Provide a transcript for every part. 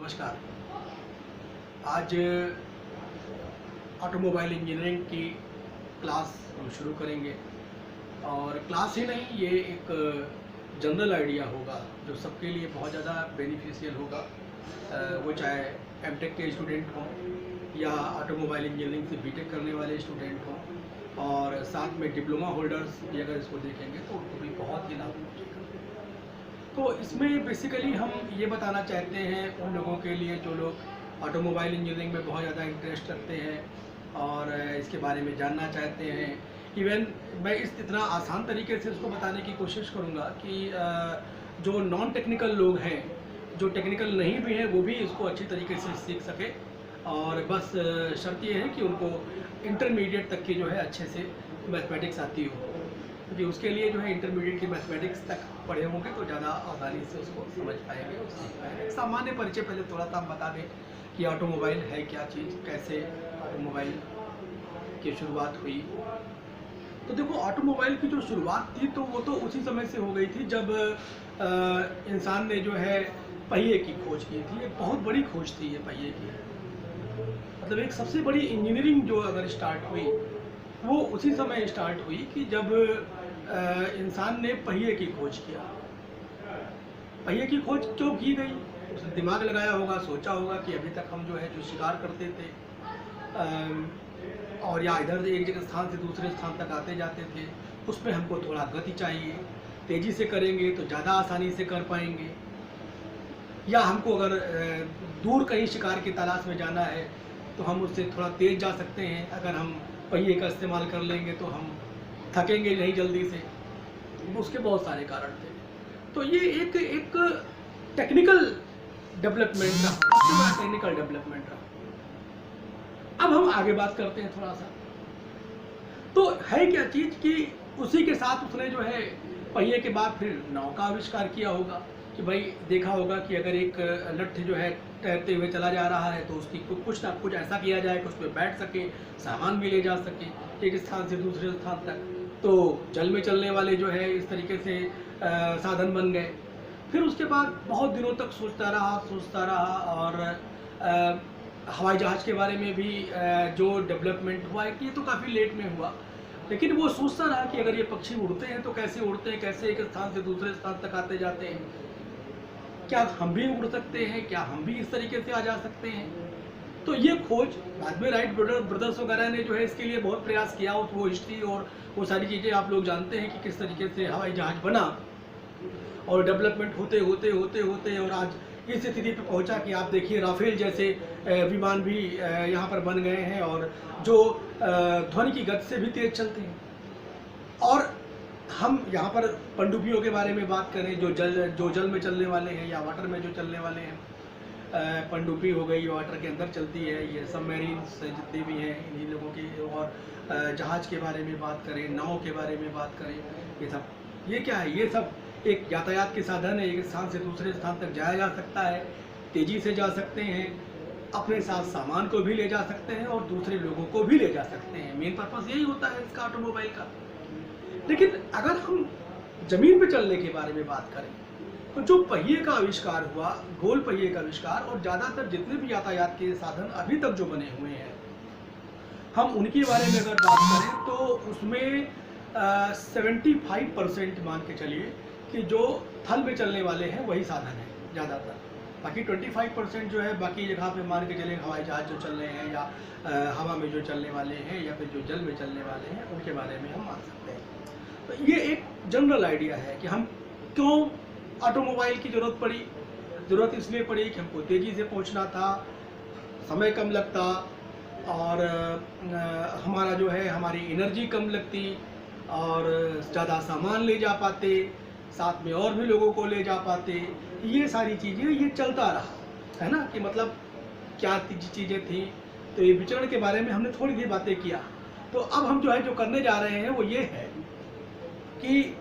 नमस्कार। आज automobile engineering की क्लास हम शुरू करेंगे और क्लास ही नहीं, ये एक जनरल आइडिया होगा जो सबके लिए बहुत ज़्यादा बेनिफिशियल होगा। वो चाहे एमटेक के स्टूडेंट हों या ऑटोमोबाइल इंजीनियरिंग से बीटेक करने वाले स्टूडेंट हों और साथ में डिप्लोमा होल्डर्स भी अगर इसको देखेंगे तो उनको भी बहुत ही लाभ पहुँचेगा। तो इसमें बेसिकली हम ये बताना चाहते हैं उन लोगों के लिए जो लोग ऑटोमोबाइल इंजीनियरिंग में बहुत ज़्यादा इंटरेस्ट रखते हैं और इसके बारे में जानना चाहते हैं। इवन मैं इतना आसान तरीके से इसको बताने की कोशिश करूँगा कि जो नॉन टेक्निकल लोग हैं, जो टेक्निकल नहीं भी हैं, वो भी इसको अच्छी तरीके से सीख सके। और बस शर्त ये है कि उनको इंटरमीडिएट तक की जो है अच्छे से मैथमेटिक्स आती हो, क्योंकि उसके लिए जो है इंटरमीडिएट की मैथमेटिक्स तक पढ़े होंगे तो ज़्यादा आसानी से उसको समझ पाएंगे और सीख पाएंगे। सामान्य परिचय पहले थोड़ा सा हम बता दें कि ऑटोमोबाइल है क्या चीज़, कैसे ऑटोमोबाइल की शुरुआत हुई। तो देखो, ऑटोमोबाइल की जो शुरुआत थी तो वो तो उसी समय से हो गई थी जब इंसान ने जो है पहिए की खोज की थी। एक बहुत बड़ी खोज थी ये पहिए की, मतलब एक सबसे बड़ी इंजीनियरिंग जो अगर स्टार्ट हुई वो उसी समय स्टार्ट हुई कि जब इंसान ने पहिए की खोज किया। पहिए की खोज क्यों की गई? उसने दिमाग लगाया होगा, सोचा होगा कि अभी तक हम जो है जो शिकार करते थे और या इधर एक जगह स्थान से दूसरे स्थान तक आते जाते थे, उसमें हमको थोड़ा गति चाहिए। तेज़ी से करेंगे तो ज़्यादा आसानी से कर पाएंगे, या हमको अगर दूर कहीं शिकार की तलाश में जाना है तो हम उससे थोड़ा तेज़ जा सकते हैं। अगर हम पहिए का इस्तेमाल कर लेंगे तो हम थकेंगे नहीं जल्दी से। उसके बहुत सारे कारण थे। तो ये एक टेक्निकल डेवलपमेंट रहा, सबसे बड़ा टेक्निकल डेवलपमेंट रहा। अब हम आगे बात करते हैं थोड़ा सा। तो है क्या चीज़ कि उसी के साथ उसने जो है पहिए के बाद फिर नाव का आविष्कार किया होगा कि भाई देखा होगा कि अगर एक लट्ठ जो है तैरते हुए चला जा रहा है तो उसकी कुछ ना कुछ ऐसा किया जाए कि उस पर बैठ सके, सामान भी ले जा सके एक स्थान से दूसरे स्थान तक। तो जल में चलने वाले जो है इस तरीके से साधन बन गए। फिर उसके बाद बहुत दिनों तक सोचता रहा और हवाई जहाज़ के बारे में भी जो डेवलपमेंट हुआ है कि ये तो काफ़ी लेट में हुआ, लेकिन वो सोचता रहा कि अगर ये पक्षी उड़ते हैं तो कैसे उड़ते हैं, कैसे एक स्थान से दूसरे स्थान तक आते जाते हैं, क्या हम भी उड़ सकते हैं, क्या हम भी इस तरीके से आ जा सकते हैं। तो ये खोज बाद में राइट ब्रदर्स वगैरह ने जो है इसके लिए बहुत प्रयास किया। वो हिस्ट्री और वो सारी चीज़ें आप लोग जानते हैं कि किस तरीके से हवाई जहाज़ बना और डेवलपमेंट होते और आज इस स्थिति पे पहुंचा कि आप देखिए राफेल जैसे विमान भी यहाँ पर बन गए हैं और जो ध्वनि की गति से भी तेज चलते हैं। और हम यहाँ पर पनडुब्बियों के बारे में बात करें जो जल में चलने वाले हैं या वाटर में जो चलने वाले हैं, पनडुब्बी हो गई वाटर के अंदर चलती है, ये सबमरीन्स जितने भी हैं इन्हीं लोगों की। और जहाज़ के बारे में बात करें, नाव के बारे में बात करें, ये क्या है? ये सब एक यातायात के साधन है। एक स्थान से दूसरे स्थान तक जाया जा सकता है, तेज़ी से जा सकते हैं, अपने साथ सामान को भी ले जा सकते हैं और दूसरे लोगों को भी ले जा सकते हैं। मेन पर्पस यही होता है इसका ऑटोमोबाइल का। लेकिन अगर हम ज़मीन पे चलने के बारे में बात करें तो जो पहिए का आविष्कार हुआ, गोल पहिए का आविष्कार, और ज़्यादातर जितने भी यातायात के साधन अभी तक जो बने हुए हैं हम उनके बारे में अगर बात करें तो उसमें 75% मान के चलिए कि जो थल में चलने वाले हैं वही साधन है ज़्यादातर। बाकी 25% जो है बाकी जगह पे मान के चले हवाई जहाज़ जो चल रहे हैं या हवा में जो चलने वाले हैं या फिर जो जल में चलने वाले हैं उनके बारे में हम मान सकते हैं। तो ये एक जनरल आइडिया है कि हम क्यों ऑटोमोबाइल की ज़रूरत पड़ी। ज़रूरत इसलिए पड़ी कि हमको तेज़ी से पहुंचना था, समय कम लगता और हमारा जो है हमारी एनर्जी कम लगती और ज़्यादा सामान ले जा पाते, साथ में और भी लोगों को ले जा पाते। ये सारी चीज़ें ये चलता रहा है ना, कि मतलब क्या चीज़ें थी। तो ये विचरण के बारे में हमने थोड़ी सी बातें किया। तो अब हम जो है जो करने जा रहे हैं वो ये है कि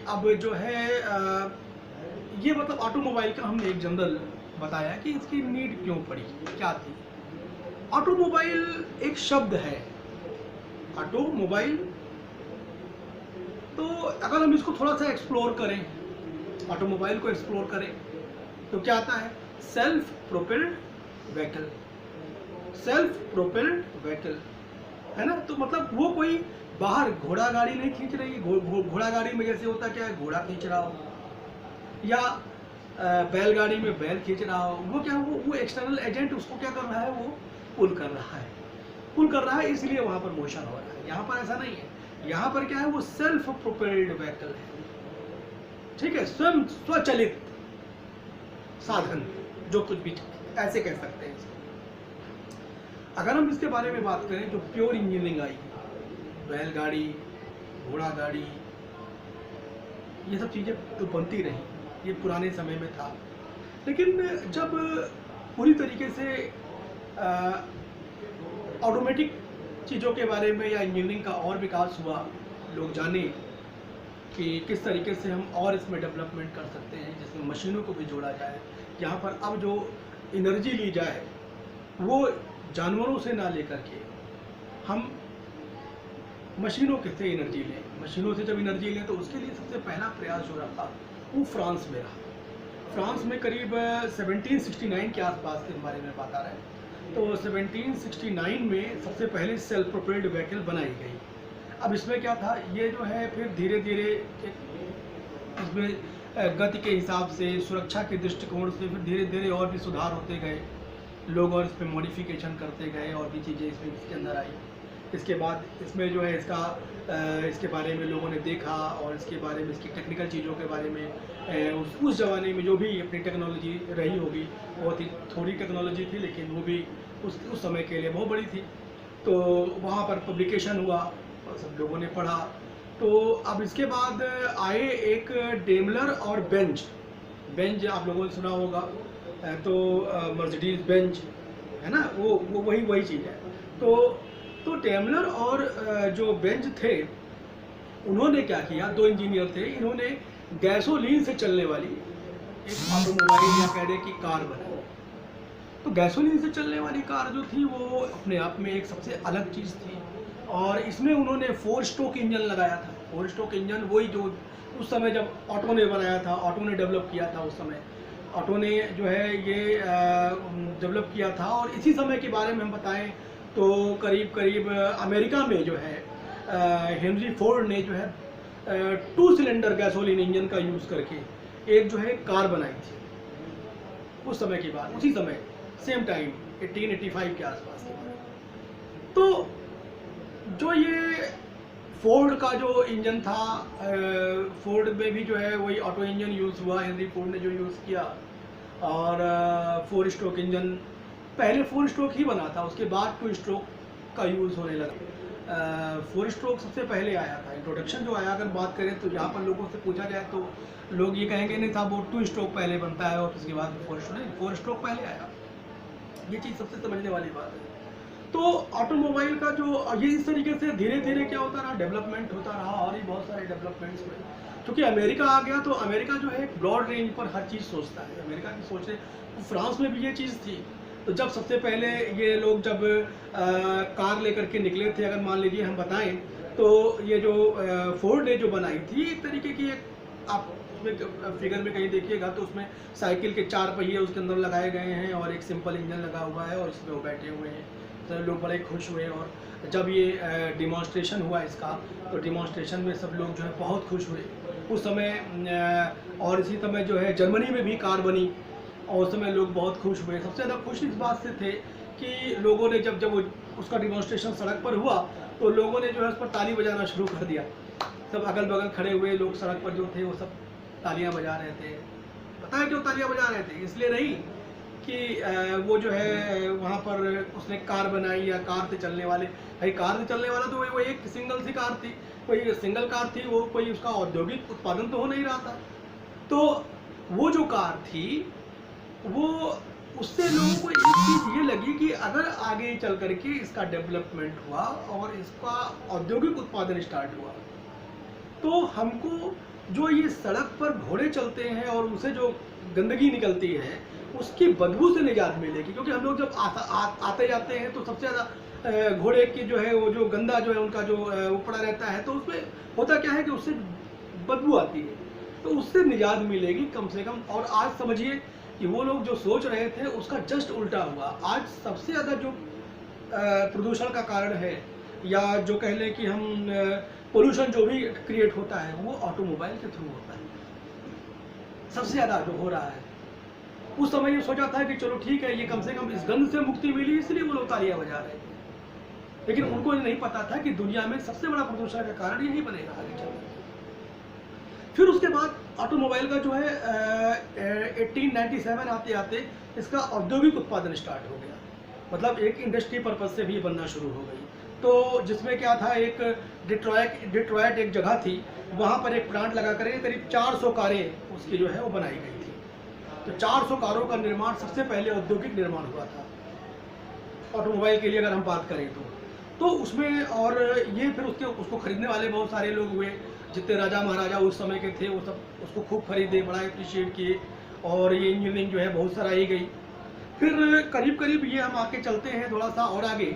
अब जो है ये मतलब ऑटोमोबाइल का हमने एक जनरल बताया कि इसकी नीड क्यों पड़ी, क्या थी। ऑटोमोबाइल एक शब्द है, ऑटोमोबाइल। तो अगर हम इसको थोड़ा सा एक्सप्लोर करें, ऑटोमोबाइल को एक्सप्लोर करें तो क्या आता है? Self propelled vehicle, self propelled vehicle, है ना। तो मतलब वो कोई बाहर घोड़ा गाड़ी नहीं खींच रही, घोड़ा गाड़ी में जैसे होता क्या है, घोड़ा खींच रहा हो, या बैलगाड़ी में बैल खींच रहा हो, वो क्या, वो एक्सटर्नल एजेंट उसको क्या कर रहा है, वो पुल कर रहा है, पुल कर रहा है, इसलिए वहां पर मोशन हो रहा है। यहाँ पर ऐसा नहीं है, यहाँ पर क्या है, वो सेल्फ प्रोपेल्ड व्हीकल है, ठीक है, स्वयं स्वचालित साधन, जो कुछ भी ऐसे कह सकते हैं इसको। अगर हम इसके बारे में बात करें, जो प्योर इंजीनियरिंग आई, बैलगाड़ी, घोड़ा गाड़ी, ये सब चीज़ें तो बनती रही, ये पुराने समय में था। लेकिन जब पूरी तरीके से ऑटोमेटिक चीज़ों के बारे में या इंजीनियरिंग का और विकास हुआ, लोग जाने कि किस तरीके से हम और इसमें डेवलपमेंट कर सकते हैं, जिसमें मशीनों को भी जोड़ा जाए, यहाँ पर अब जो एनर्जी ली जाए वो जानवरों से ना लेकर के हम मशीनों के से एनर्जी लें, मशीनों से जब एनर्जी लें तो उसके लिए सबसे पहला प्रयास जो रहा वो फ्रांस में रहा। फ्रांस में करीब 1769 के आसपास के बारे में बात आ रहा है। तो 1769 में सबसे पहले सेल्फ प्रोपेल्ड व्हीकल बनाई गई। अब इसमें क्या था, ये जो है फिर धीरे धीरे इसमें गति के हिसाब से, सुरक्षा के दृष्टिकोण से फिर धीरे धीरे और भी सुधार होते गए, लोग और इस पर मॉडिफिकेशन करते गए और भी चीज़ें इसके अंदर आई। इसके बाद इसमें जो है इसके बारे में लोगों ने देखा और इसके बारे में, इसकी टेक्निकल चीज़ों के बारे में उस ज़माने में जो भी अपनी टेक्नोलॉजी रही होगी, बहुत ही थोड़ी टेक्नोलॉजी थी, लेकिन वो भी उस समय के लिए बहुत बड़ी थी। तो वहाँ पर पब्लिकेशन हुआ और सब लोगों ने पढ़ा। तो अब इसके बाद आए एक डेमलर और बेंज आप लोगों ने सुना होगा, तो मर्सिडीज बेंज है ना, वो वही चीज़ है। तो डेमलर और जो बेंज थे, उन्होंने क्या किया, दो इंजीनियर थे, इन्होंने गैसोलीन से चलने वाली एक ऑटोमोबाइल या कह रहे की कार बनाई। तो गैसोलीन से चलने वाली कार जो थी वो अपने आप में एक सबसे अलग चीज़ थी, और इसमें उन्होंने 4 स्ट्रोक इंजन लगाया था। 4 स्ट्रोक इंजन वही जो उस समय जब ऑटो ने बनाया था, ऑटो ने डेवलप किया था, उस समय ऑटो ने जो है ये डेवलप किया था। और इसी समय के बारे में हम बताएं तो करीब अमेरिका में जो है हेनरी फोर्ड ने जो है 2 सिलेंडर गैसोलीन इंजन का यूज़ करके एक जो है कार बनाई थी उस समय की बात, उसी समय सेम टाइम 1885 के आसपास की बात। तो जो ये फोर्ड का जो इंजन था, फोर्ड में भी जो है वही ऑटो इंजन यूज़ हुआ, हेनरी फोर्ड ने जो यूज़ किया। और 4 स्ट्रोक इंजन, पहले 4 स्ट्रोक ही बना था, उसके बाद 2 स्ट्रोक का यूज़ होने लगा। 4 स्ट्रोक सबसे पहले आया था। इंट्रोडक्शन जो आया, अगर बात करें तो यहाँ पर लोगों से पूछा जाए तो लोग ये कहेंगे नहीं था, वो 2 स्ट्रोक पहले बनता है और उसके बाद 4 स्ट्रोक पहले आया। ये चीज़ सबसे समझने वाली बात है। तो ऑटोमोबाइल का जो ये इस तरीके से धीरे धीरे क्या होता रहा, डेवलपमेंट होता रहा, और ही बहुत सारे डेवलपमेंट्स हुए। क्योंकि अमेरिका आ गया, तो अमेरिका जो है एक ब्रॉड रेंज पर हर चीज़ सोचता है, अमेरिका की सोच है। तो फ्रांस में भी ये चीज़ थी। तो जब सबसे पहले ये लोग जब कार लेकर के निकले थे, अगर मान लीजिए हम बताएं, तो ये जो फोर्ड ने जो बनाई थी, एक तरीके की आप उसमें फिगर में कहीं देखिएगा तो उसमें साइकिल के 4 पहिए उसके अंदर लगाए गए हैं और एक सिंपल इंजन लगा हुआ है और इसमें वो बैठे हुए हैं। तो लोग बड़े खुश हुए, और जब ये डिमॉन्स्ट्रेशन हुआ इसका, तो डिमॉन्स्ट्रेशन में सब लोग जो है बहुत खुश हुए उस समय। और इसी समय जो है जर्मनी में भी कार बनी और उस समय लोग बहुत खुश हुए। सबसे ज़्यादा खुश इस बात से थे कि लोगों ने जब वो उसका डिमॉन्स्ट्रेशन सड़क पर हुआ, तो लोगों ने जो है उस पर ताली बजाना शुरू कर दिया। सब अगल बगल खड़े हुए लोग सड़क पर जो थे वो सब तालियां बजा रहे थे। पता है क्यों तालियां बजा रहे थे? इसलिए नहीं कि वो जो है वहाँ पर उसने कार बनाई या कार से चलने वाले, भाई कार से चलने वाला तो वो एक सिंगल सी कार थी, कोई सिंगल कार थी, वो कोई उसका औद्योगिक उत्पादन तो हो नहीं रहा था। तो वो जो कार थी, वो उससे लोगों को एक चीज़ ये लगी कि अगर आगे चल करके इसका डेवलपमेंट हुआ और इसका औद्योगिक उत्पादन स्टार्ट हुआ, तो हमको जो ये सड़क पर घोड़े चलते हैं और उनसे जो गंदगी निकलती है, उसकी बदबू से निजात मिलेगी। क्योंकि हम लोग जब आते जाते हैं तो सबसे ज़्यादा घोड़े की जो है वो जो गंदा जो है उनका जो वो पड़ा रहता है, तो उसमें होता क्या है कि उससे बदबू आती है, तो उससे निजात मिलेगी कम से कम। और आज समझिए कि वो लोग जो सोच रहे थे उसका जस्ट उल्टा हुआ। आज सबसे ज़्यादा जो प्रदूषण का कारण है, या जो कह लें कि हम पोल्यूशन जो भी क्रिएट होता है वो ऑटोमोबाइल के थ्रू होता है, सबसे ज़्यादा जो हो रहा है। उस समय ये सोचा था कि चलो ठीक है, ये कम से कम इस गंध से मुक्ति मिली इसलिए वो लोग तालियां बजा रहे थे, लेकिन उनको ये नहीं पता था कि दुनिया में सबसे बड़ा प्रदूषण का कारण यही बनेगा आगे चलकर। फिर उसके बाद ऑटोमोबाइल का जो है 1897 आते आते इसका औद्योगिक उत्पादन स्टार्ट हो गया, मतलब एक इंडस्ट्री पर्पज से भी बनना शुरू हो गई। तो जिसमें क्या था, एक डिट्रॉयट एक जगह थी, वहाँ पर एक प्लांट लगा कर करीब 400 कारें उसकी जो है वो बनाई गई थी। तो 400 कारों का निर्माण सबसे पहले औद्योगिक निर्माण हुआ था ऑटोमोबाइल के लिए, अगर हम बात करें तो उसमें, और ये फिर उसको खरीदने वाले बहुत सारे लोग हुए, जितने राजा महाराजा उस समय के थे वो सब उसको खूब खरीदे, बड़ा अप्रिशिएट किए, और ये इंजीनियरिंग जो है बहुत सराही गई। फिर करीब करीब ये हम आके चलते हैं थोड़ा सा और आगे,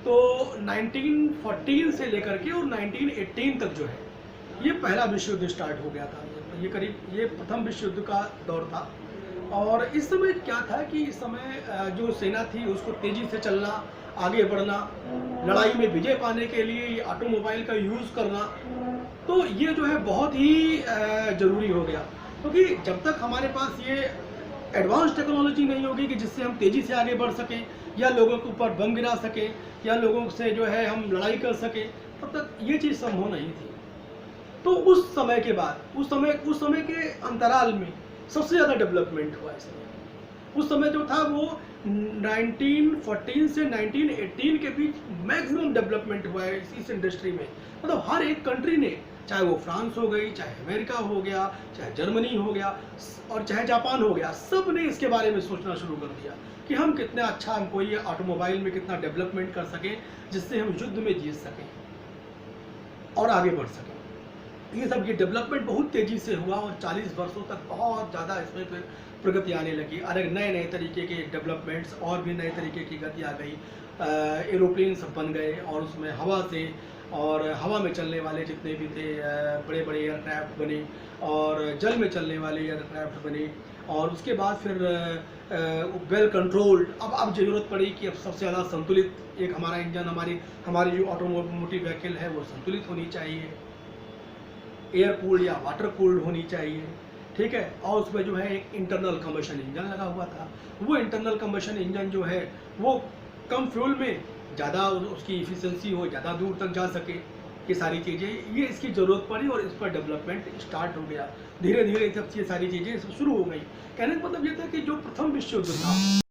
तो 1914 से लेकर के और 1918 तक जो है ये पहला विश्व युद्ध स्टार्ट हो गया था। ये प्रथम विश्व युद्ध का दौर था। और इस समय क्या था कि इस समय जो सेना थी उसको तेजी से चलना, आगे बढ़ना, लड़ाई में विजय पाने के लिए ऑटोमोबाइल का यूज़ करना, तो ये जो है बहुत ही ज़रूरी हो गया। क्योंकि जब तक हमारे पास ये एडवांस टेक्नोलॉजी नहीं होगी कि जिससे हम तेज़ी से आगे बढ़ सकें, या लोगों के ऊपर बम गिरा सकें, या लोगों से जो है हम लड़ाई कर सकें, तब तक ये चीज़ संभव नहीं थी। तो उस समय के बाद, उस समय के अंतराल में सबसे ज़्यादा डेवलपमेंट हुआ इसमें। उस समय जो था वो 1914 से 1918 के बीच मैक्सिमम डेवलपमेंट हुआ है इस इंडस्ट्री में। मतलब हर एक कंट्री ने, चाहे वो फ्रांस हो गई, चाहे अमेरिका हो गया, चाहे जर्मनी हो गया, और चाहे जापान हो गया, सब ने इसके बारे में सोचना शुरू कर दिया कि हम कितना अच्छा, हम कोई ऑटोमोबाइल में कितना डेवलपमेंट कर सकें जिससे हम युद्ध में जीत सकें और आगे बढ़ सकें। ये सब, ये डेवलपमेंट बहुत तेज़ी से हुआ और 40 वर्षों तक बहुत ज़्यादा इसमें फिर प्रगति आने लगी। अरे नए नए तरीके के डेवलपमेंट्स, और भी नए तरीके की गति आ गई। एरोप्लेन सब बन गए, और उसमें हवा से, और हवा में चलने वाले जितने भी थे बड़े बड़े एयरक्राफ्ट बने, और जल में चलने वाले एयरक्राफ्ट बने, और उसके बाद फिर वेल कंट्रोल्ड। अब ज़रूरत पड़ी कि अब सबसे ज़्यादा संतुलित एक हमारा इंजन, हमारी जो ऑटोमोटिव व्हीकल है वो संतुलित होनी चाहिए, एयर कूल्ड या वाटर कूल्ड होनी चाहिए, ठीक है। और उसमें जो है एक इंटरनल कम्बशन इंजन लगा हुआ था। वो इंटरनल कम्बशन इंजन जो है वो कम फ्यूल में ज़्यादा उसकी इफिशिएंसी हो, ज़्यादा दूर तक जा सके, ये सारी चीज़ें, ये इसकी ज़रूरत पड़ी और इस पर डेवलपमेंट स्टार्ट हो गया। धीरे धीरे सब ये सारी चीज़ें शुरू हो गई। कहने का मतलब ये था कि जो प्रथम विश्व युद्ध था